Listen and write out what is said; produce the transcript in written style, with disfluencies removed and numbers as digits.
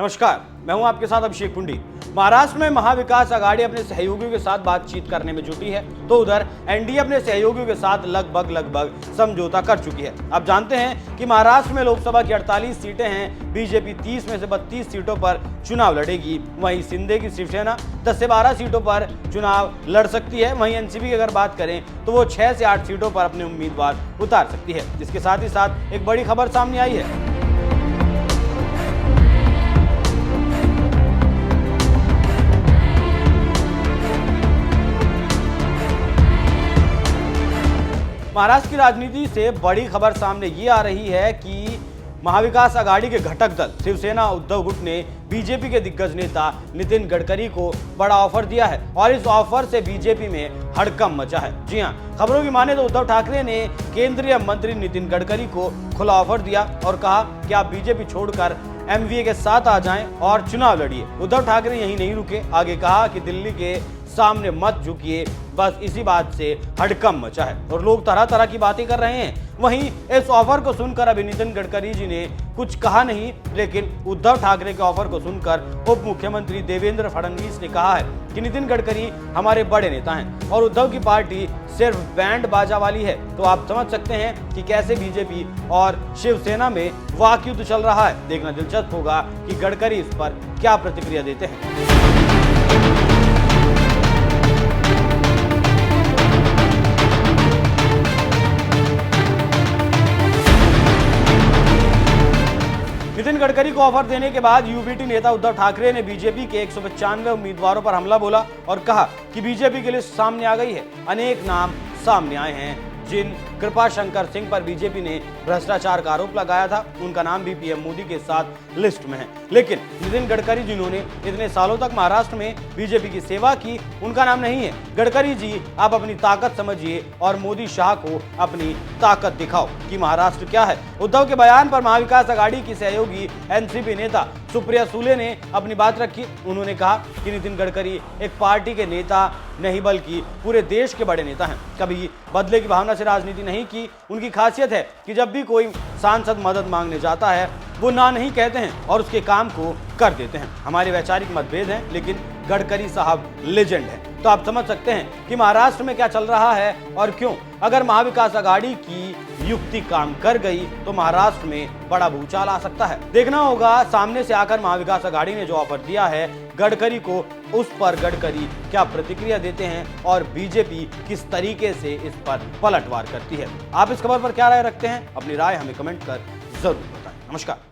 नमस्कार, मैं हूं आपके साथ अभिषेक पुंडी। महाराष्ट्र में महाविकास आघाड़ी अपने सहयोगियों के साथ बातचीत करने में जुटी है, तो उधर एनडीए अपने सहयोगियों के साथ लगभग समझौता कर चुकी है। आप जानते हैं कि महाराष्ट्र में लोकसभा की 48 सीटें हैं। बीजेपी 30 में से 32 सीटों पर चुनाव लड़ेगी। वहीं शिंदे की शिवसेना 10 से 12 सीटों पर चुनाव लड़ सकती है। वहीं एनसीपी की अगर बात करें तो वो 6 से 8 सीटों पर अपने उम्मीदवार उतार सकती है। इसके साथ ही साथ एक बड़ी खबर सामने आई है। महाराष्ट्र की राजनीति से बड़ी खबर सामने ये आ रही है कि महाविकास आघाड़ी के घटक दल शिवसेना उद्धव गुट ने बीजेपी के दिग्गज नेता नितिन गडकरी को बड़ा ऑफर दिया है और इस ऑफर से बीजेपी में हड़कंप मचा है। जी हां, खबरों की माने तो उद्धव ठाकरे ने केंद्रीय मंत्री नितिन गडकरी को खुला ऑफर दिया और कहा कि आप बीजेपी छोड़कर एमवीए के साथ आ जाएं और चुनाव लड़िए। उद्धव ठाकरे यहीं नहीं रुके, आगे कहा कि दिल्ली के सामने मत झुकिए। बस इसी बात से हड़कंप मचा है और लोग तरह तरह की बातें कर रहे हैं। वहीं इस ऑफर को सुनकर अभी नितिन गडकरी जी ने कुछ कहा नहीं, लेकिन उद्धव ठाकरे के ऑफर को सुनकर उप मुख्यमंत्री देवेंद्र फडणवीस ने कहा है कि नितिन गडकरी हमारे बड़े नेता हैं और उद्धव की पार्टी सिर्फ बैंड बाजा वाली है। तो आप समझ सकते हैं कि कैसे बीजेपी और शिवसेना में वाक युद्ध चल रहा है। देखना दिलचस्प होगा कि गडकरी इस पर क्या प्रतिक्रिया देते हैं। नितिन गडकरी को ऑफर देने के बाद यूबीटी नेता उद्धव ठाकरे ने बीजेपी के 195 उम्मीदवारों पर हमला बोला और कहा कि बीजेपी की लिस्ट सामने आ गई है। अनेक नाम सामने आए हैं जिन कृपाशंकर सिंह पर बीजेपी ने भ्रष्टाचार का आरोप लगाया था, उनका नाम भी पीएम मोदी के साथ लिस्ट में है। लेकिन नितिन गडकरी जिन्होंने इतने सालों तक महाराष्ट्र में बीजेपी की सेवा की, उनका नाम नहीं है। गडकरी जी, आप अपनी ताकत समझिए और मोदी शाह को अपनी ताकत दिखाओ कि महाराष्ट्र क्या है। उद्धव के बयान पर महाविकास आघाड़ी की सहयोगी एनसीपी नेता सुप्रिया सुले ने अपनी बात रखी। उन्होंने कहा कि नितिन गडकरी एक पार्टी के नेता नहीं बल्कि पूरे देश के बड़े नेता हैं। कभी बदले की भावना से राजनीति नहीं की। उनकी खासियत है कि जब भी कोई सांसद मदद मांगने जाता है वो ना नहीं कहते हैं और उसके काम को कर देते हैं। हमारे वैचारिक मतभेद हैं, लेकिन गडकरी साहब लेजेंड हैं। तो आप समझ सकते हैं कि महाराष्ट्र में क्या चल रहा है और क्यों। अगर महाविकास आघाड़ी की युक्ति काम कर गई तो महाराष्ट्र में बड़ा भूचाल आ सकता है। देखना होगा सामने से आकर महाविकास आघाड़ी ने जो ऑफर दिया है गडकरी को, उस पर गडकरी क्या प्रतिक्रिया देते हैं और बीजेपी किस तरीके से इस पर पलटवार करती है। आप इस खबर पर क्या राय रखते हैं? अपनी राय हमें कमेंट कर जरूर बताएं। नमस्कार।